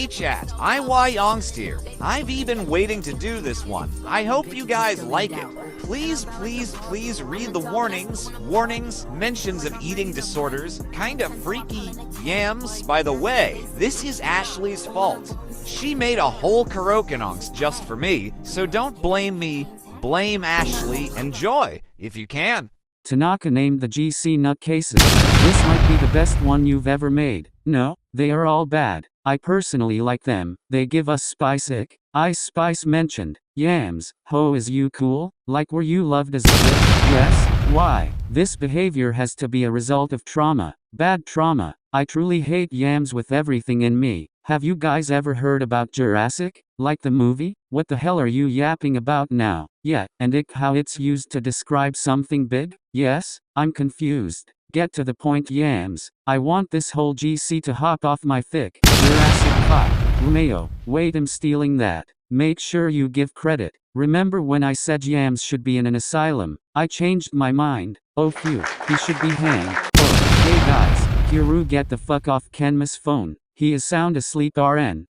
Hey chat, Iwaoi Angst here. I've been waiting to do this one. I hope you guys like it. Please, please, please read the warnings. Warnings, mentions of eating disorders, kinda freaky yams. By the way, this is Ashley's fault. She made a whole karaoke angst just for me, so don't blame me. Blame Ashley. Enjoy, if you can. Tanaka named the GC nutcases. This might be the best one you've ever made. No, they are all bad. I personally like them. They give us spice-ick. Ice Spice mentioned. Yams. Ho, is you cool? Like were you loved as a kid? Yes? Why? This behavior has to be a result of trauma. Bad trauma. I truly hate yams with everything in me. Have you guys ever heard about Jurassic? Like the movie? What the hell are you yapping about now? Yeah, and ick how it's used to describe something big? Yes? I'm confused. Get to the point, yams. I want this whole GC to hop off my thick Jurassic cock. Lumeo. Wait, I'm stealing that. Make sure you give credit. Remember when I said yams should be in an asylum? I changed my mind. Oh phew, he should be hanged. Oh, hey guys, Haikyuu, get the fuck off Kenma's phone. He is sound asleep RN. ?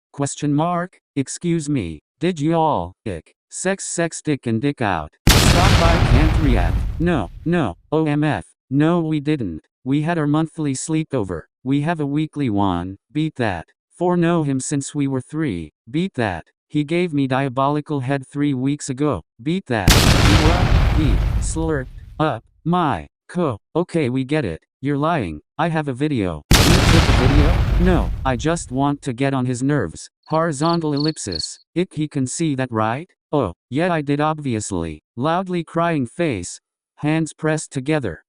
Excuse me. Did you all, ick, sex dick and dick out? Stop, I can't react. No, OMF. No we didn't. We had our monthly sleepover. We have a weekly one. Beat that. Know him since we were 3. Beat that. He gave me diabolical head 3 weeks ago. Beat that. He slurped up my Okay, we get it. You're lying. I have a video. You took a video? No, I just want to get on his nerves. Horizontal ellipsis. He can see that, right? Oh, yeah, I did, obviously. Loudly crying face. Hands pressed together.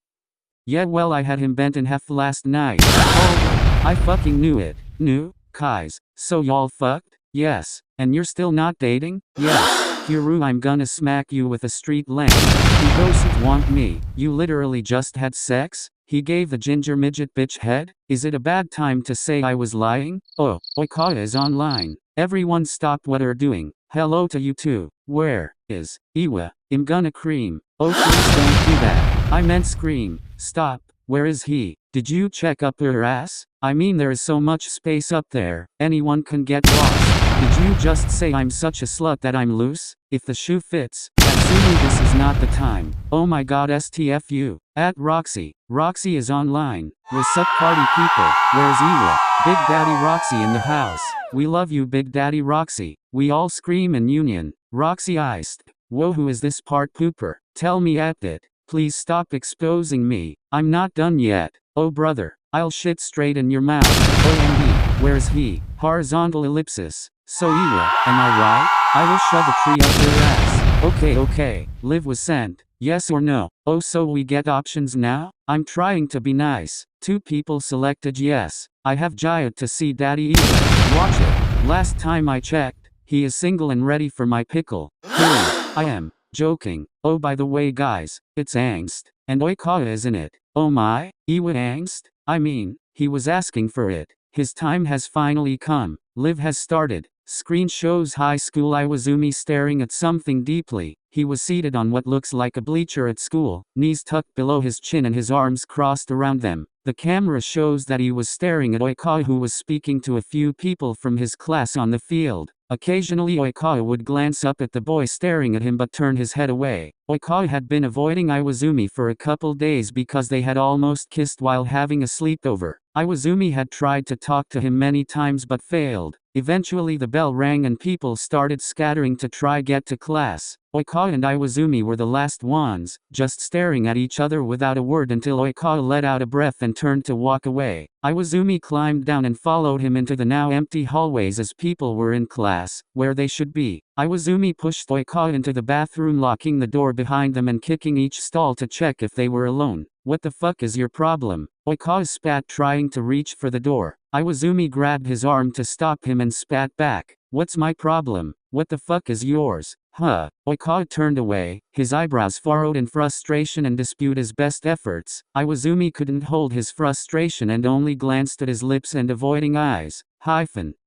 Yeah, well, I had him bent in half last night. Oh, I fucking knew it. Knew? Kais. So y'all fucked? Yes. And you're still not dating? Yes. Haikyuu, I'm gonna smack you with a street lamp. He doesn't want me. You literally just had sex? He gave the ginger midget bitch head? Is it a bad time to say I was lying? Oh, Oikawa is online. Everyone stop what you're doing. Hello to you too. Where is Iwa? I'm gonna cream. Oh please don't do that. I meant scream. Stop. Where is he? Did you check up her ass? I mean there is so much space up there. Anyone can get lost. Did you just say I'm such a slut that I'm loose? If the shoe fits. Assuming this is not the time. Oh my god, STFU. At Roxy. Roxy is online. What's up party people? Where's Iwa? Big Daddy Roxy in the house. We love you Big Daddy Roxy. We all scream in union. Roxy iced. Whoa, who is this part pooper? Tell me at it. Please stop exposing me. I'm not done yet. Oh brother, I'll shit straight in your mouth. OMG, where's he? Horizontal ellipsis. So Iwa, am I right? I will shove a tree up your ass. Okay. Liv was sent. Yes or no? Oh, so we get options now? I'm trying to be nice. 2 people selected yes. I have Jaya to see Daddy Iwa. Watch it. Last time I checked, he is single and ready for my pickle. I am joking. Oh, by the way guys, it's Angst. And Oikawa is in it. Oh my, Iwa Angst? I mean, he was asking for it. His time has finally come. Liv has started. Screen shows high school Iwazumi staring at something deeply. He was seated on what looks like a bleacher at school, knees tucked below his chin and his arms crossed around them. The camera shows that he was staring at Oikawa, who was speaking to a few people from his class on the field. Occasionally Oikawa would glance up at the boy staring at him but turn his head away. Oikawa had been avoiding Iwazumi for a couple days because they had almost kissed while having a sleepover. Iwazumi had tried to talk to him many times but failed. Eventually the bell rang and people started scattering to try get to class. Oikawa and Iwazumi were the last ones, just staring at each other without a word until Oikawa let out a breath and turned to walk away. Iwazumi climbed down and followed him into the now empty hallways as people were in class, where they should be. Iwazumi pushed Oikawa into the bathroom, locking the door behind them and kicking each stall to check if they were alone. What the fuck is your problem? Oikawa spat, trying to reach for the door. Iwazumi grabbed his arm to stop him and spat back. What's my problem? What the fuck is yours? Huh? Oikawa turned away, his eyebrows furrowed in frustration and despite his best efforts. Iwazumi couldn't hold his frustration and only glanced at his lips and avoiding eyes.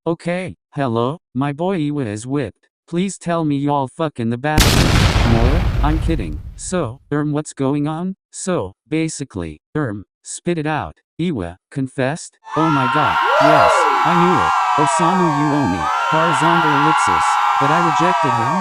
Okay, hello, my boy Iwa is whipped. Please tell me y'all fuck in the bathroom. More? I'm kidding. So, what's going on? So, basically, spit it out. Iwa confessed. Oh my god, yes, I knew it. Osamu Uomi, horizontal ellipsis. But I rejected him?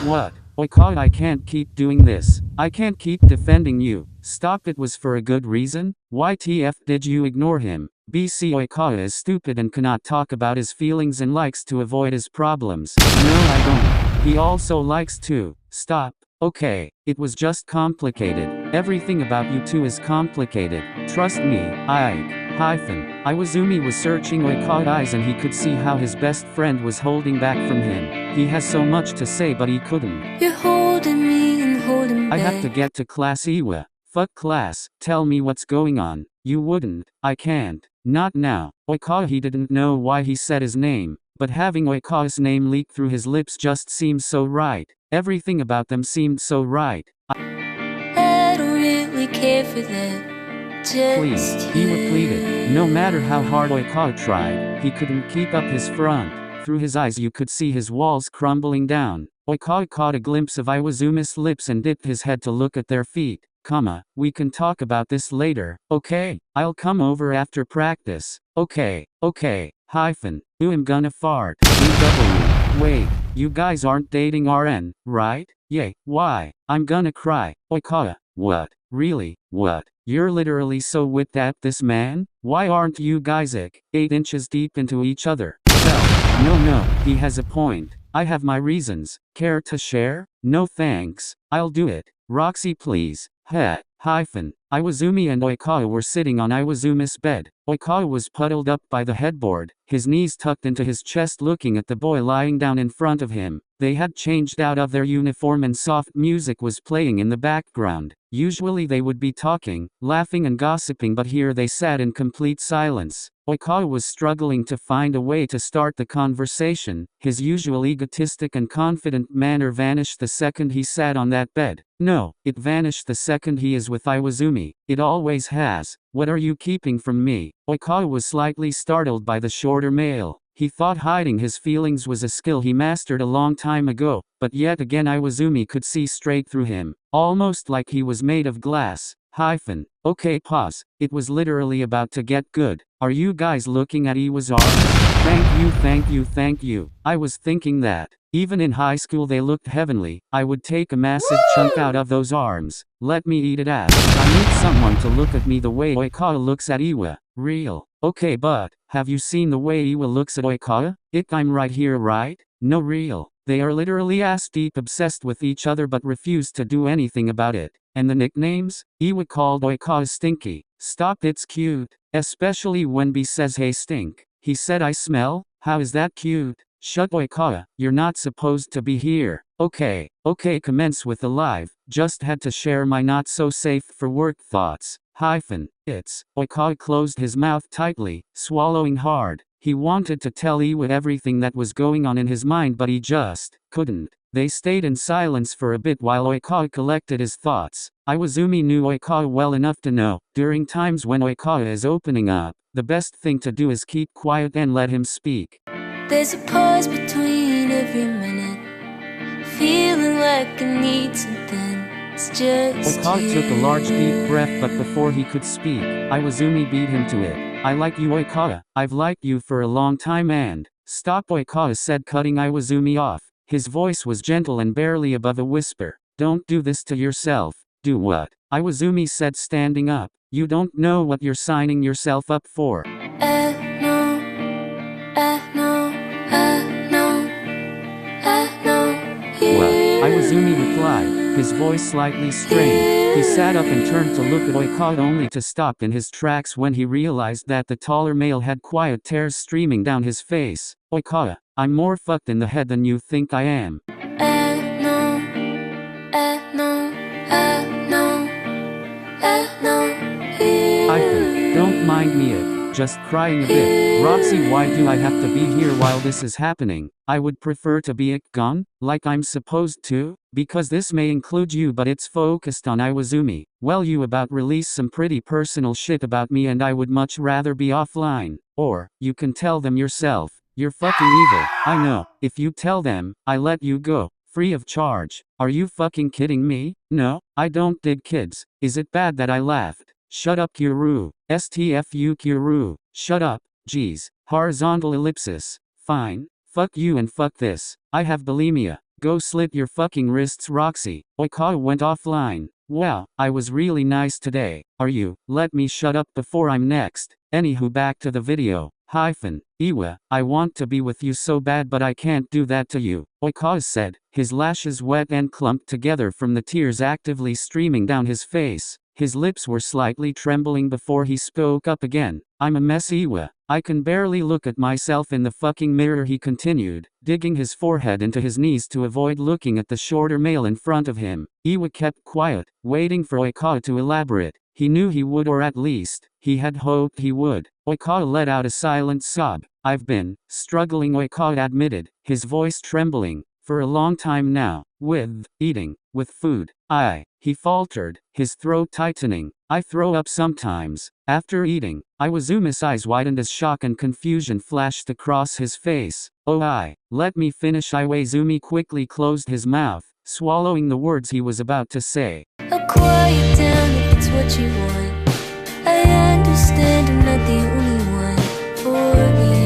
What? Oikawa, I can't keep doing this. I can't keep defending you. Stop, it was for a good reason? Why TF did you ignore him? BC Oikawa is stupid and cannot talk about his feelings and likes to avoid his problems. No, I don't. He also likes to. Stop. Okay, it was just complicated. Everything about you two is complicated. Trust me, Iwazumi was searching Oikawa's eyes and he could see how his best friend was holding back from him. He has so much to say but he couldn't. You're holding me and holding I back. have to get to class, Iwa. Fuck class. Tell me what's going on. You wouldn't. I can't. Not now. Oikawa, he didn't know why he said his name, but having Oikawa's name leak through his lips just seemed so right. Everything about them seemed so right. I don't really care for that. Please, Iwa pleaded. No matter how hard Oikawa tried, he couldn't keep up his front. Through his eyes you could see his walls crumbling down. Oikawa caught a glimpse of Iwazumi's lips and dipped his head to look at their feet. We can talk about this later, okay? I'll come over after practice. Okay. I'm gonna fart. UW. Wait, you guys aren't dating RN, right? Yay, why? I'm gonna cry. Oikawa. What? Really? What? You're literally so whipped at this man? Why aren't you guys 8 inches deep into each other? Well, no, he has a point. I have my reasons. Care to share? No thanks. I'll do it. Roxy, please. Iwazumi and Oikawa were sitting on Iwazumi's bed. Oikawa was puddled up by the headboard, his knees tucked into his chest, looking at the boy lying down in front of him. They had changed out of their uniform and soft music was playing in the background. Usually they would be talking, laughing and gossiping, but here they sat in complete silence. Oikawa was struggling to find a way to start the conversation. His usual egotistic and confident manner vanished the second he sat on that bed. No, it vanished the second he is with Iwazumi. It always has. What are you keeping from me? Oikawa was slightly startled by the shorter male. He thought hiding his feelings was a skill he mastered a long time ago, but yet again Iwazumi could see straight through him, almost like he was made of glass. Okay, pause. It was literally about to get good. Are you guys looking at Iwa's arms? Thank you. I was thinking that. Even in high school they looked heavenly. I would take a massive chunk out of those arms. Let me eat it out. I need someone to look at me the way Oikawa looks at Iwa. Real. Okay, but have you seen the way Iwa looks at Oikawa? I'm right here, right? No, real. They are literally ass deep obsessed with each other but refuse to do anything about it. And the nicknames? Iwa called Oikawa Stinky. Stop, it's cute. Especially when B says hey stink. He said I smell? How is that cute? Shut, Oikawa, you're not supposed to be here. Okay, commence with the live. Just had to share my not so safe for work thoughts. It's. Oikawa closed his mouth tightly, swallowing hard. He wanted to tell Iwa everything that was going on in his mind but he just couldn't. They stayed in silence for a bit while Oikawa collected his thoughts. Iwazumi knew Oikawa well enough to know, during times when Oikawa is opening up, the best thing to do is keep quiet and let him speak. There's a pause between every minute, feeling like I need something. It's just Oikawa took a large deep breath, but before he could speak, Iwazumi beat him to it. I like you, Oikawa. I've liked you for a long time and... Stop, Oikawa said, cutting Iwazumi off. His voice was gentle and barely above a whisper. Don't do this to yourself. Do what? Iwazumi said, standing up. You don't know what you're signing yourself up for. I know. What? Iwazumi replied, his voice slightly strained. He sat up and turned to look at Oikawa only to stop in his tracks when he realized that the taller male had quiet tears streaming down his face. Oikawa, I'm more fucked in the head than you think I am. I know. Don't mind me, just crying a bit. Roxy, why do I have to be here while this is happening? I would prefer to be gone, like I'm supposed to, because this may include you but it's focused on Iwazumi. Well, you about release some pretty personal shit about me and I would much rather be offline. Or, you can tell them yourself. You're fucking evil. I know. If you tell them, I let you go. Free of charge. Are you fucking kidding me? No, I don't dig kids. Is it bad that I laughed? Shut up, Kuru. STFU Kuru. Shut up. Geez. Horizontal ellipsis. Fine. Fuck you and fuck this. I have bulimia. Go slit your fucking wrists, Roxy. Oikawa went offline. Wow, I was really nice today. Are you? Let me shut up before I'm next. Anywho, back to the video. Iwa, I want to be with you so bad, but I can't do that to you, Oikawa said, his lashes wet and clumped together from the tears actively streaming down his face. His lips were slightly trembling before he spoke up again. I'm a mess, Iwa. I can barely look at myself in the fucking mirror, he continued, digging his forehead into his knees to avoid looking at the shorter male in front of him. Iwa kept quiet, waiting for Oikawa to elaborate. He knew he would, or at least, he had hoped he would. Oikawa let out a silent sob. I've been struggling, Oikawa admitted, his voice trembling, for a long time now, with eating, with food. He faltered, his throat tightening. I throw up sometimes. After eating, Iwazumi's eyes widened as shock and confusion flashed across his face. Let me finish. Iwazumi quickly closed his mouth, swallowing the words he was about to say. I'll quiet down if it's what you want. I understand I'm not the only one for you.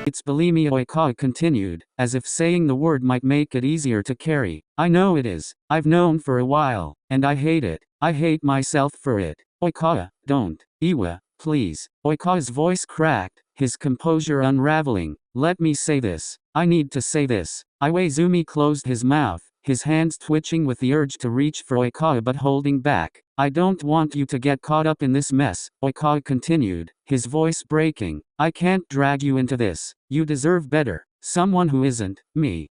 It's bulimia, Oikawa continued, as if saying the word might make it easier to carry. I know it is. I've known for a while, and I hate it. I hate myself for it. Oikawa, don't. Iwa, please. Oikawa's voice cracked, his composure unraveling. Let me say this. I need to say this. Iwazumi closed his mouth, his hands twitching with the urge to reach for Oikawa but holding back. I don't want you to get caught up in this mess, Oikawa continued, his voice breaking. I can't drag you into this. You deserve better. Someone who isn't me.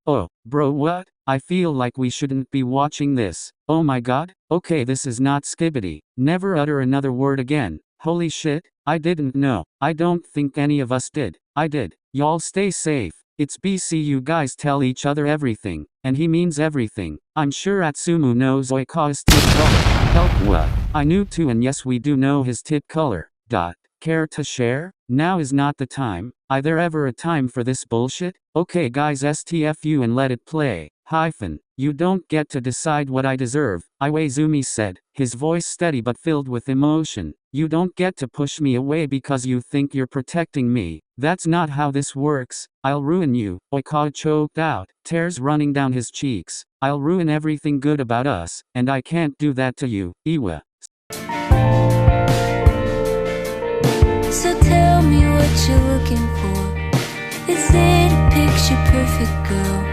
Oh, bro, what? I feel like we shouldn't be watching this. Oh my god? Okay, this is not Skibbity. Never utter another word again. Holy shit, I didn't know. I don't think any of us did. I did. Y'all stay safe. It's BC, you guys tell each other everything, and he means everything. I'm sure Atsumu knows Oikawa's tip color. Help, what? I knew too, and yes, we do know his tip color. Care to share? Now is not the time. Is there ever a time for this bullshit? Okay guys, STFU and let it play. You don't get to decide what I deserve, Iwazumi said, his voice steady but filled with emotion. You don't get to push me away because you think you're protecting me. That's not how this works. I'll ruin you, Oikawa choked out, tears running down his cheeks. I'll ruin everything good about us, and I can't do that to you, Iwa. So tell me what you're looking for. Is it a picture perfect girl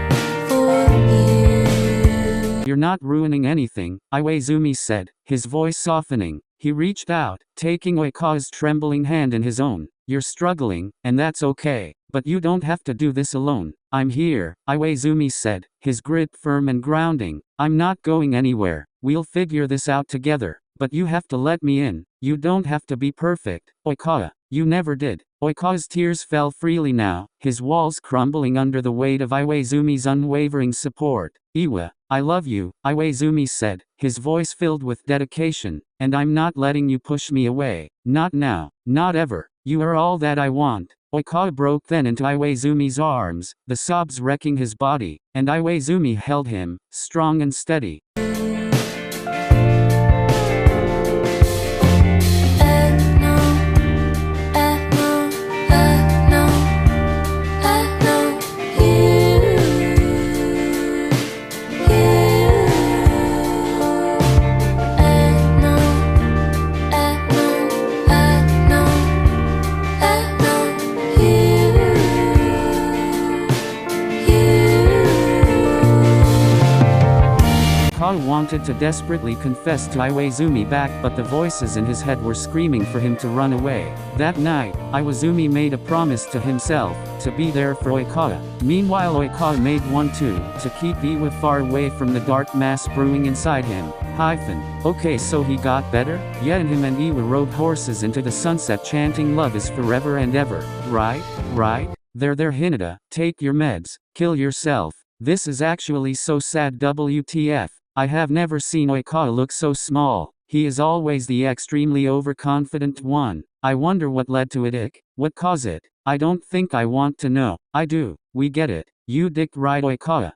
for you? You're not ruining anything, Iwazumi said, his voice softening. He reached out, taking Oikawa's trembling hand in his own. You're struggling, and that's okay, but you don't have to do this alone. I'm here, Iwazumi said, his grip firm and grounding. I'm not going anywhere. We'll figure this out together, but you have to let me in. You don't have to be perfect, Oikawa. You never did. Oikawa's tears fell freely now, his walls crumbling under the weight of Iwazumi's unwavering support. Iwa, I love you, Iwazumi said, his voice filled with dedication, and I'm not letting you push me away. Not now. Not ever. You are all that I want. Oikawa broke then into Iwazumi's arms, the sobs wrecking his body, and Iwazumi held him, strong and steady. Oikawa wanted to desperately confess to Iwazumi back, but the voices in his head were screaming for him to run away. That night, Iwazumi made a promise to himself, to be there for Oikawa. Meanwhile, Oikawa made one too, to keep Iwa far away from the dark mass brewing inside him. Okay, so he got better? Yeah, and him and Iwa rode horses into the sunset chanting love is forever and ever. Right? There, Hinata, take your meds, kill yourself. This is actually so sad, WTF. I have never seen Oikawa look so small. He is always the extremely overconfident one. I wonder what led to it. What caused it? I don't think I want to know. I do. We get it. You dicked right, Oikawa.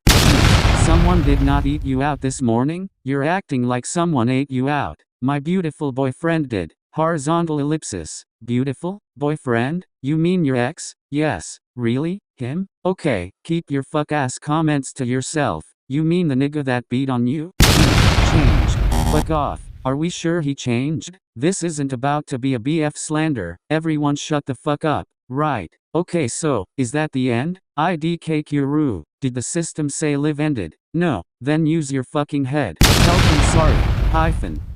Someone did not eat you out this morning? You're acting like someone ate you out. My beautiful boyfriend did. Horizontal ellipsis. Beautiful? Boyfriend? You mean your ex? Yes. Really? Him? Okay, keep your fuck ass comments to yourself. You mean the nigga that beat on you? Changed. Fuck off. Are we sure he changed? This isn't about to be a BF slander. Everyone shut the fuck up. Right. Okay, so, is that the end? IDK Did the system say live ended? No. Then use your fucking head. Help him, sorry.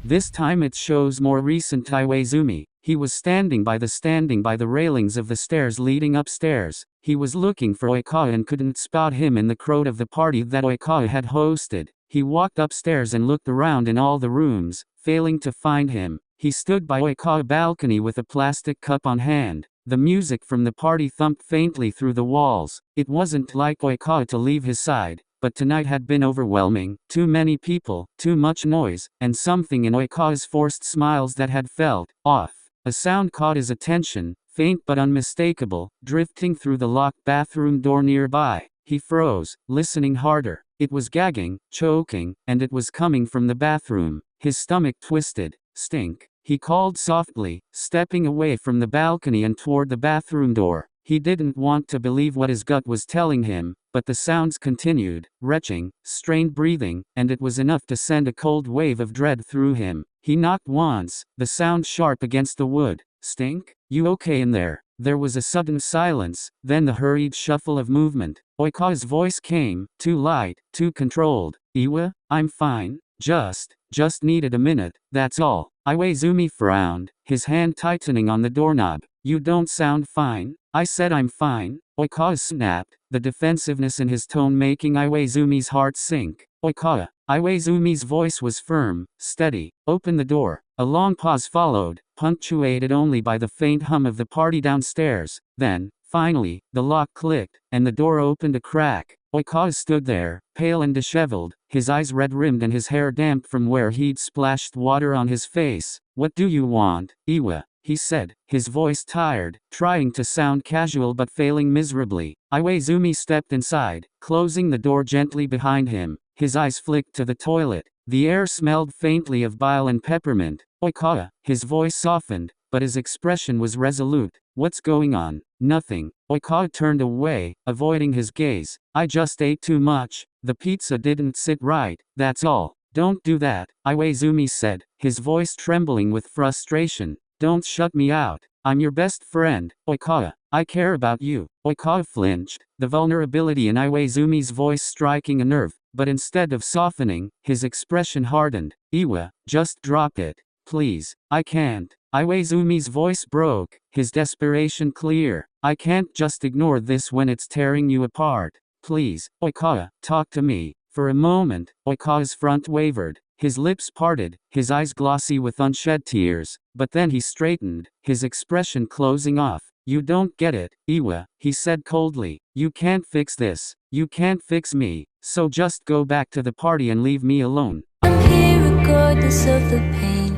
This time it shows more recent Iwaizumi. He was standing by the railings of the stairs leading upstairs. He was looking for Oikawa and couldn't spot him in the crowd of the party that Oikawa had hosted. He walked upstairs and looked around in all the rooms, failing to find him. He stood by Oikawa's balcony with a plastic cup on hand. The music from the party thumped faintly through the walls. It wasn't like Oikawa to leave his side, but tonight had been overwhelming. Too many people, too much noise, and something in Oikawa's forced smiles that had felt off. A sound caught his attention, faint but unmistakable, drifting through the locked bathroom door nearby. He froze, listening harder. It was gagging, choking, and it was coming from the bathroom. His stomach twisted. Stink. He called softly, stepping away from the balcony and toward the bathroom door. He didn't want to believe what his gut was telling him, but the sounds continued, retching, strained breathing, and it was enough to send a cold wave of dread through him. He knocked once, the sound sharp against the wood. Stink? You okay in there? There was a sudden silence, then the hurried shuffle of movement. Oikawa's voice came, too light, too controlled. Iwa, I'm fine. Just needed a minute, that's all. Iwaizumi frowned, his hand tightening on the doorknob. You don't sound fine. I said I'm fine. Oikawa snapped, the defensiveness in his tone making Iwaizumi's heart sink. Oikawa. Iwaizumi's voice was firm, steady. Open the door. A long pause followed, punctuated only by the faint hum of the party downstairs. Then, finally, the lock clicked, and the door opened a crack. Oikawa stood there, pale and disheveled, his eyes red-rimmed and his hair damp from where he'd splashed water on his face. What do you want, Iwa? He said, his voice tired, trying to sound casual but failing miserably. Iwaizumi stepped inside, closing the door gently behind him. His eyes flicked to the toilet. The air smelled faintly of bile and peppermint. Oikawa. His voice softened, but his expression was resolute. What's going on? Nothing. Oikawa turned away, avoiding his gaze. I just ate too much. The pizza didn't sit right, that's all. Don't do that, Iwaizumi said, his voice trembling with frustration. Don't shut me out. I'm your best friend, Oikawa. I care about you. Oikawa flinched, the vulnerability in Iwaizumi's voice striking a nerve, but instead of softening, his expression hardened. Iwa, just drop it. Please. I can't. Iwaizumi's voice broke, his desperation clear. I can't just ignore this when it's tearing you apart. Please, Oikawa, talk to me. For a moment, Oikawa's front wavered. His lips parted, his eyes glossy with unshed tears, but then he straightened, his expression closing off. You don't get it, Iwa, he said coldly. You can't fix this. You can't fix me. So just go back to the party and leave me alone. I'm here regardless of the pain.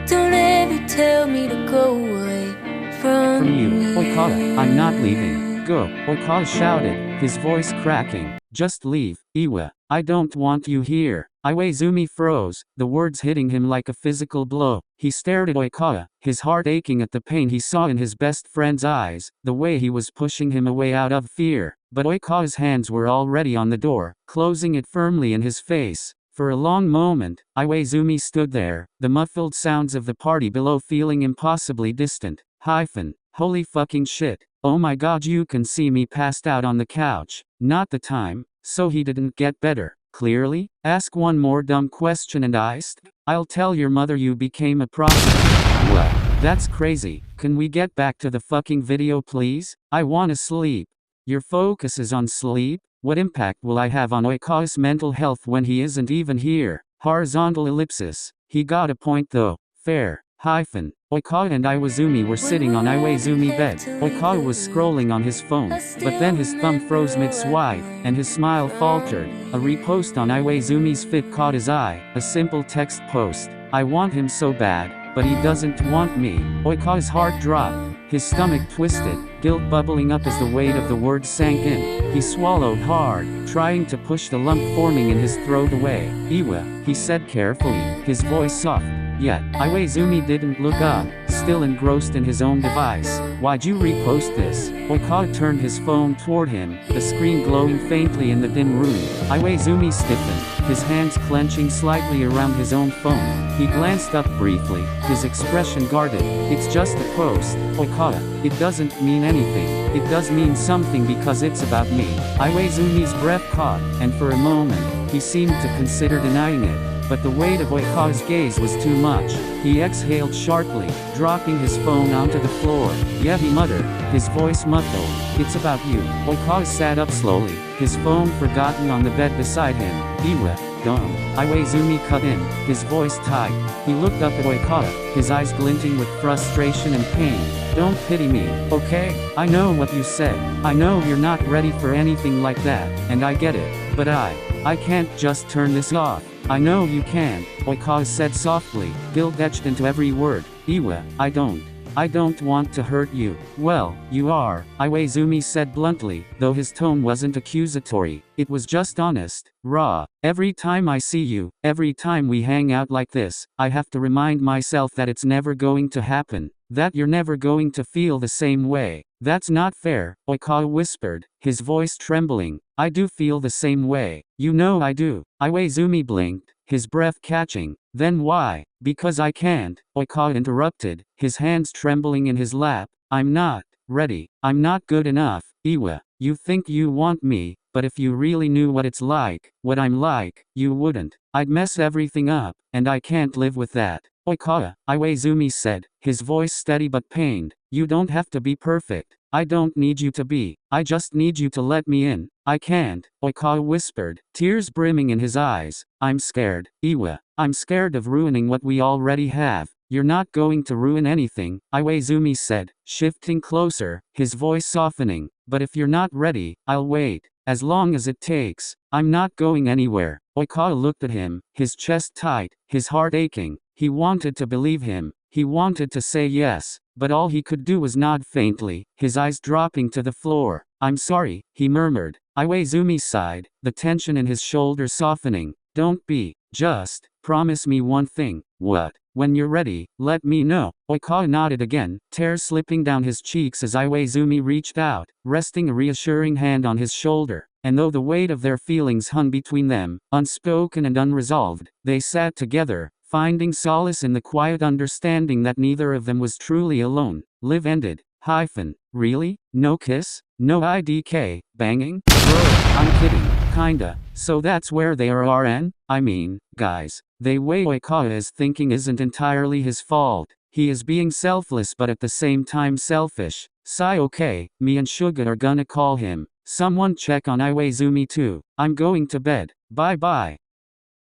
Don't ever tell me to go away from you. me. Oikawa, I'm not leaving. Go, Oikawa shouted, his voice cracking. Just leave, Iwa. I don't want you here. Iwaizumi froze, the words hitting him like a physical blow. He stared at Oikawa, his heart aching at the pain he saw in his best friend's eyes, the way he was pushing him away out of fear. But Oikawa's hands were already on the door, closing it firmly in his face. For a long moment, Iwaizumi stood there, the muffled sounds of the party below feeling impossibly distant. Holy fucking shit. Oh my god, you can see me passed out on the couch. Not the time. So he didn't get better. Clearly? Ask one more dumb question and I'll tell your mother you became a prostitute. What? That's crazy. Can we get back to the fucking video please? I wanna sleep. Your focus is on sleep? What impact will I have on Oikawa's mental health when he isn't even here? Horizontal ellipsis. He got a point though. Fair. Oikawa and Iwaizumi were sitting on Iwaizumi's bed. Oikawa was scrolling on his phone, but then his thumb froze mid-swipe, and his smile faltered. A repost on Iwaizumi's feed caught his eye, a simple text post. I want him so bad, but he doesn't want me. Oikawa's heart dropped. His stomach twisted, guilt bubbling up as the weight of the words sank in. He swallowed hard, trying to push the lump forming in his throat away. Iwa, he said carefully, his voice soft. Yet, Iwaizumi didn't look up, still engrossed in his own device. Why'd you repost this? Oikawa turned his phone toward him, the screen glowing faintly in the dim room. Iwaizumi stiffened, his hands clenching slightly around his own phone. He glanced up briefly, his expression guarded. It's just a post, Oikawa. It doesn't mean anything. It does mean something because it's about me. Iwaizumi's breath caught, and for a moment, he seemed to consider denying it. But the weight of Oikawa's gaze was too much. He exhaled sharply, dropping his phone onto the floor. Yeah, he muttered, his voice muffled. It's about you. Oikawa sat up slowly, his phone forgotten on the bed beside him. Iwa, don't. Iwaizumi cut in, his voice tight. He looked up at Oikawa, his eyes glinting with frustration and pain. Don't pity me, okay? I know what you said. I know you're not ready for anything like that, and I get it. But I can't just turn this off. I know you can, Oikawa said softly, guilt etched into every word. Iwa, I don't want to hurt you. Well, you are, Iwaizumi said bluntly, though his tone wasn't accusatory. It was just honest, raw. Every time I see you, every time we hang out like this, I have to remind myself that it's never going to happen. That you're never going to feel the same way. That's not fair, Oikawa whispered, his voice trembling. I do feel the same way. You know I do. Iwaizumi blinked, his breath catching. Then why? Because I can't, Oikawa interrupted, his hands trembling in his lap. I'm not ready. I'm not good enough. Iwa, you think you want me, but if you really knew what it's like, what I'm like, you wouldn't. I'd mess everything up, and I can't live with that. Oikawa, Iwaizumi said, his voice steady but pained. You don't have to be perfect. I don't need you to be. I just need you to let me in. I can't, Oikawa whispered, tears brimming in his eyes. I'm scared, Iwa. I'm scared of ruining what we already have. You're not going to ruin anything, Iwaizumi said, shifting closer, his voice softening. But if you're not ready, I'll wait. As long as it takes. I'm not going anywhere. Oikawa looked at him, his chest tight, his heart aching. He wanted to believe him. He wanted to say yes, but all he could do was nod faintly, his eyes dropping to the floor. I'm sorry, he murmured. Iwaizumi sighed, the tension in his shoulders softening. Don't be. Just promise me one thing. What? When you're ready, let me know. Oikawa nodded again, tears slipping down his cheeks as Iwaizumi reached out, resting a reassuring hand on his shoulder. And though the weight of their feelings hung between them, unspoken and unresolved, they sat together, finding solace in the quiet understanding that neither of them was truly alone. Live ended. Really? No kiss? No IDK? Banging? Bro, I'm kidding. Kinda. So that's where they are RN? I mean, guys. The way Oikawa is thinking isn't entirely his fault. He is being selfless but at the same time selfish. Sigh okay, me and Suga are gonna call him. Someone check on Iwaizumi too. I'm going to bed. Bye bye.